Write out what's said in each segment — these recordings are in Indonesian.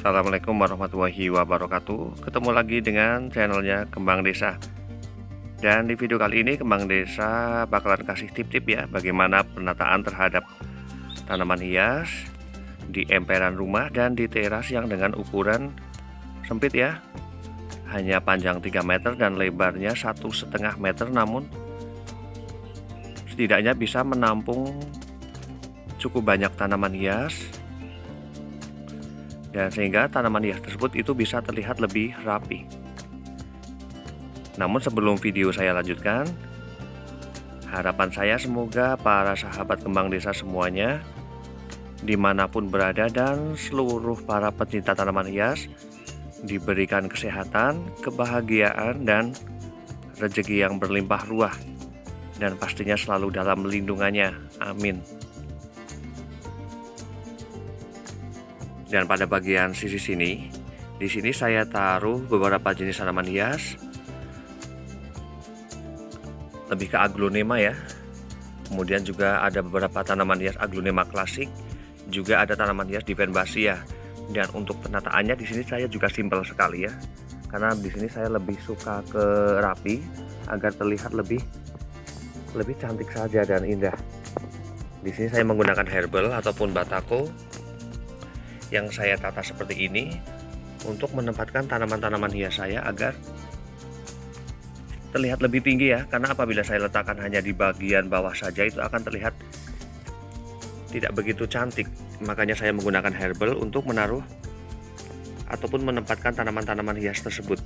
Assalamualaikum warahmatullahi wabarakatuh. Ketemu lagi dengan channelnya Kembang Desa. Dan di video kali ini Kembang Desa bakalan kasih tip-tip ya, bagaimana penataan terhadap tanaman hias di emperan rumah dan di teras yang dengan ukuran sempit ya, hanya panjang 3 meter dan lebarnya 1,5 meter, namun setidaknya bisa menampung cukup banyak tanaman hias, dan sehingga tanaman hias tersebut itu bisa terlihat lebih rapi. Namun sebelum video saya lanjutkan, harapan saya semoga para sahabat Kembang Desa semuanya dimanapun berada dan seluruh para pecinta tanaman hias diberikan kesehatan, kebahagiaan, dan rezeki yang berlimpah ruah, dan pastinya selalu dalam lindungannya. Amin. Dan pada bagian sisi sini, di sini saya taruh beberapa jenis tanaman hias, lebih ke aglonema ya. Kemudian juga ada beberapa tanaman hias aglonema klasik, juga ada tanaman hias Divenbasia. Dan untuk penataannya di sini saya juga simpel sekali ya, karena di sini saya lebih suka ke rapi agar terlihat lebih cantik saja dan indah. Di sini saya menggunakan herbal ataupun batako yang saya tata seperti ini untuk menempatkan tanaman-tanaman hias saya agar terlihat lebih tinggi ya, karena apabila saya letakkan hanya di bagian bawah saja itu akan terlihat tidak begitu cantik. Makanya saya menggunakan herbal untuk menaruh ataupun menempatkan tanaman-tanaman hias tersebut.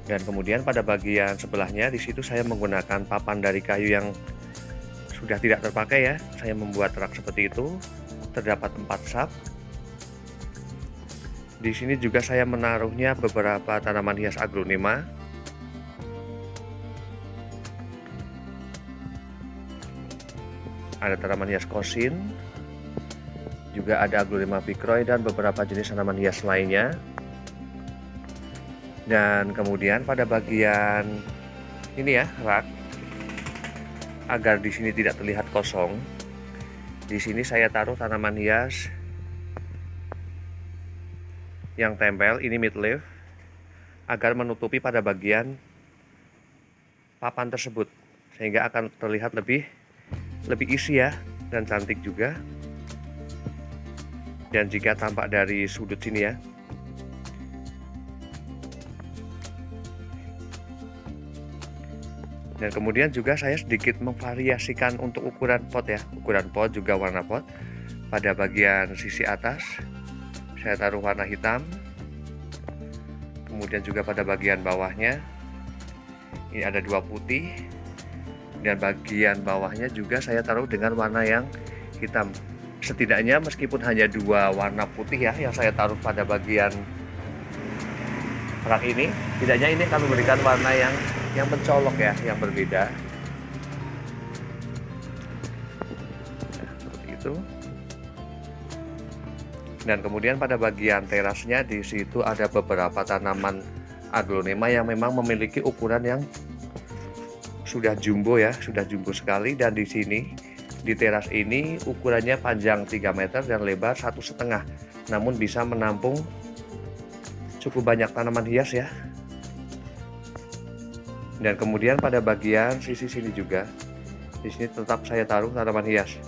Dan kemudian pada bagian sebelahnya di situ saya menggunakan papan dari kayu yang sudah tidak terpakai ya. Saya membuat rak seperti itu. Terdapat 4 sak. Di sini juga saya menaruhnya beberapa tanaman hias aglonema. Ada tanaman hias kosin, juga ada aglonema picroy dan beberapa jenis tanaman hias lainnya. Dan kemudian pada bagian ini ya, rak, agar di sini tidak terlihat kosong, di sini saya taruh tanaman hias yang tempel, ini midleaf, agar menutupi pada bagian papan tersebut, sehingga akan terlihat lebih isi ya, dan cantik juga. Dan jika tampak dari sudut sini ya, dan kemudian juga saya sedikit memvariasikan untuk ukuran pot ya, ukuran pot juga warna pot. Pada bagian sisi atas saya taruh warna hitam, kemudian juga pada bagian bawahnya ini ada 2 putih, dan bagian bawahnya juga saya taruh dengan warna yang hitam. Setidaknya meskipun hanya 2 warna putih ya yang saya taruh pada bagian rak ini, setidaknya ini akan memberikan warna yang mencolok ya, yang berbeda. Nah, seperti itu. Dan kemudian pada bagian terasnya di situ ada beberapa tanaman aglonema yang memang memiliki ukuran yang sudah jumbo ya, sudah jumbo sekali. Dan di sini di teras ini ukurannya panjang 3 meter dan lebar 1,5, namun bisa menampung cukup banyak tanaman hias ya. Dan kemudian pada bagian sisi sini juga, di sini tetap saya taruh tanaman hias.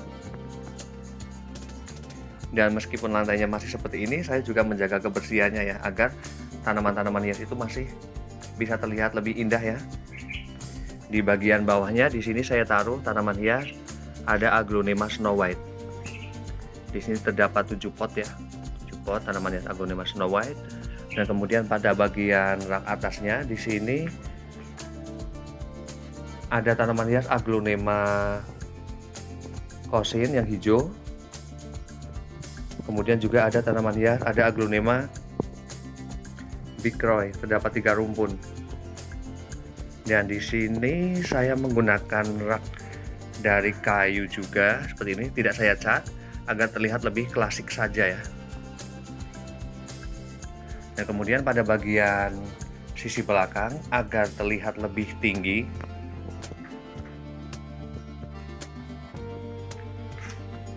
Dan meskipun lantainya masih seperti ini, saya juga menjaga kebersihannya ya, agar tanaman-tanaman hias itu masih bisa terlihat lebih indah ya. Di bagian bawahnya di sini saya taruh tanaman hias, ada aglonema Snow White. Di sini terdapat 7 pot ya, 7 pot tanaman hias aglonema Snow White. Dan kemudian pada bagian rak atasnya di sini ada tanaman hias aglonema kosin yang hijau. Kemudian juga ada tanaman hias, ada aglonema picroy, terdapat 3 rumpun. Dan di sini saya menggunakan rak dari kayu juga seperti ini, tidak saya cat agar terlihat lebih klasik saja ya. Dan kemudian pada bagian sisi belakang agar terlihat lebih tinggi,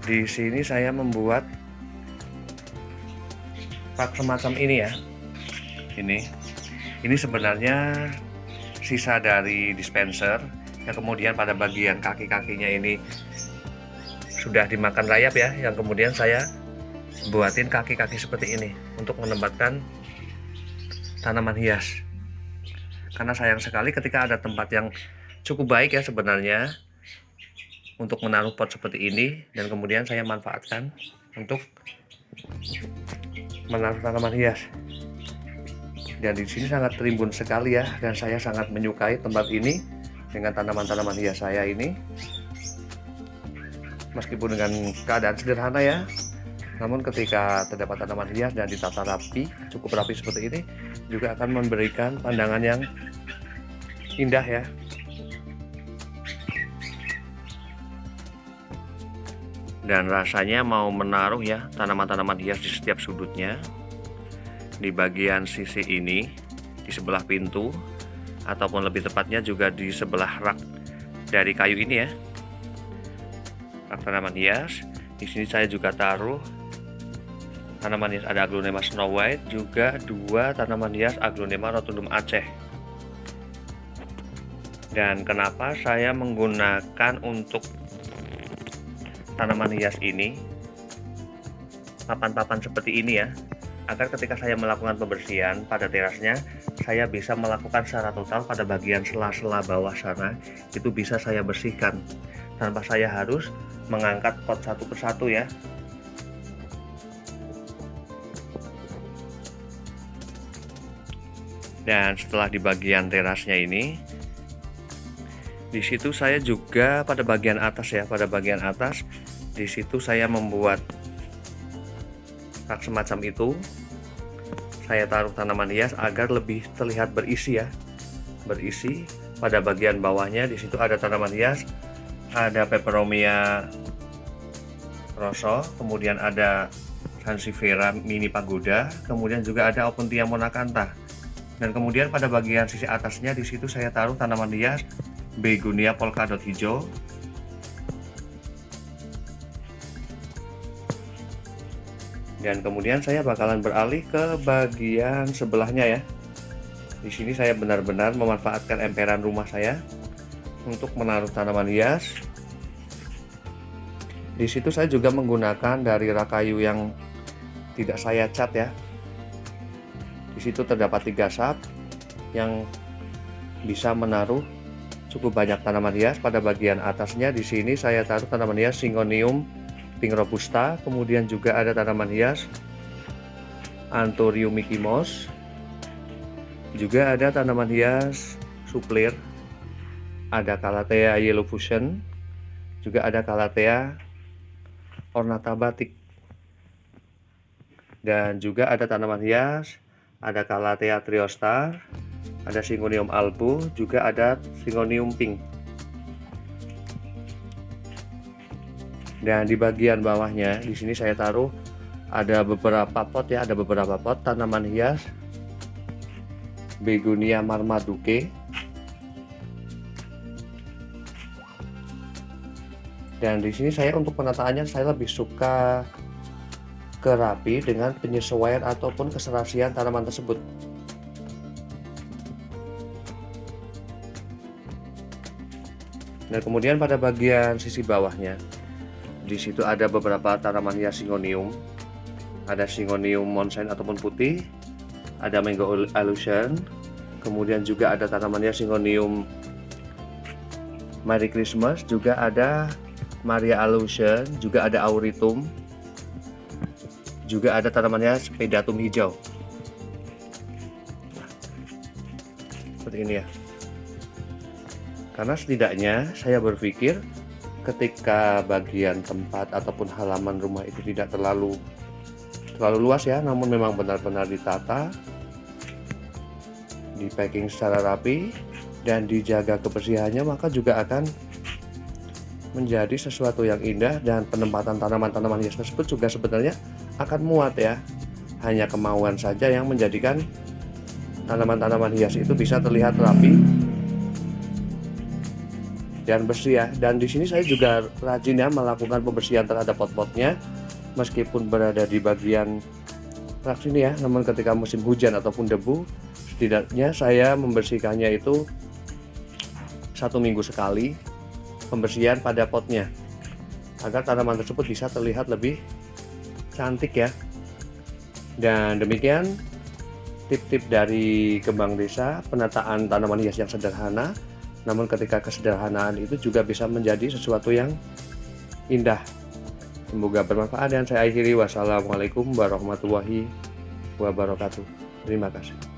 di sini saya membuat rak semacam ini ya. Ini sebenarnya sisa dari dispenser yang kemudian pada bagian kaki-kakinya ini sudah dimakan rayap ya, yang kemudian saya buatin kaki-kaki seperti ini untuk menempatkan tanaman hias. Karena sayang sekali ketika ada tempat yang cukup baik ya sebenarnya untuk menaruh pot seperti ini, dan kemudian saya manfaatkan untuk menaruh tanaman hias. Dan di sini sangat terimbun sekali ya, dan saya sangat menyukai tempat ini dengan tanaman-tanaman hias saya ini. Meskipun dengan keadaan sederhana ya, namun ketika terdapat tanaman hias dan ditata rapi, cukup rapi seperti ini, juga akan memberikan pandangan yang indah ya. Dan rasanya mau menaruh ya tanaman-tanaman hias di setiap sudutnya, di bagian sisi ini, di sebelah pintu, ataupun lebih tepatnya juga di sebelah rak dari kayu ini ya, rak tanaman hias. Di sini saya juga taruh tanaman hias, ada Aglonema Snow White, juga 2 tanaman hias Aglonema rotundum Aceh. Dan kenapa saya menggunakan untuk tanaman hias ini papan-papan seperti ini ya, agar ketika saya melakukan pembersihan pada terasnya, saya bisa melakukan secara total pada bagian sela-sela bawah sana, itu bisa saya bersihkan tanpa saya harus mengangkat pot satu persatu ya. Dan setelah di bagian terasnya ini, di situ saya juga pada bagian atas ya, pada bagian atas di situ saya membuat rak semacam itu. Saya taruh tanaman hias agar lebih terlihat berisi ya, berisi. Pada bagian bawahnya di situ ada tanaman hias, ada Peperomia rosso, kemudian ada Sansevieria mini pagoda, kemudian juga ada Opuntia monacantha. Dan kemudian pada bagian sisi atasnya di situ saya taruh tanaman hias Begonia polkadot hijau. Dan kemudian saya bakalan beralih ke bagian sebelahnya ya. Di sini saya benar-benar memanfaatkan emperan rumah saya untuk menaruh tanaman hias. Di situ saya juga menggunakan dari rak kayu yang tidak saya cat ya. Di situ terdapat 3 sap yang bisa menaruh cukup banyak tanaman hias. Pada bagian atasnya di sini saya taruh tanaman hias Syngonium pink robusta, kemudian juga ada tanaman hias Anthurium Mickey Mouse, juga ada tanaman hias Suplir, ada Calathea Yellow Fusion, juga ada Calathea ornata batik, dan juga ada tanaman hias, ada Calathea Triostar, ada Syngonium albu, juga ada Syngonium pink. Dan di bagian bawahnya di sini saya taruh ada beberapa pot ya, ada beberapa pot tanaman hias Begonia Marmaduke. Dan di sini saya untuk penataannya saya lebih suka kerapi dengan penyesuaian ataupun keserasian tanaman tersebut. Dan kemudian pada bagian sisi bawahnya di situ ada beberapa tanaman hias Syngonium, ada Syngonium monshine ataupun putih, ada Mango Illusion, kemudian juga ada tanaman hias Syngonium Merry Christmas, juga ada Maria Illusion, juga ada Auritum, juga ada tanaman hias Pedatum hijau. Nah, seperti ini ya. Karena setidaknya saya berpikir ketika bagian tempat ataupun halaman rumah itu tidak terlalu luas ya, namun memang benar-benar ditata, di packing secara rapi dan dijaga kebersihannya, maka juga akan menjadi sesuatu yang indah. Dan penempatan tanaman-tanaman hias tersebut juga sebenarnya akan muat ya, hanya kemauan saja yang menjadikan tanaman-tanaman hias itu bisa terlihat rapi dan bersih ya. Dan di sini saya juga rajin ya melakukan pembersihan terhadap pot-potnya, meskipun berada di bagian reaksi ini ya. Namun ketika musim hujan ataupun debu, setidaknya saya membersihkannya itu 1 minggu sekali, pembersihan pada potnya, agar tanaman tersebut bisa terlihat lebih cantik ya. Dan demikian tip-tip dari Kembang Desa, penataan tanaman hias yang sederhana, namun ketika kesederhanaan itu juga bisa menjadi sesuatu yang indah. Semoga bermanfaat dan saya akhiri. Wassalamualaikum warahmatullahi wabarakatuh. Terima kasih.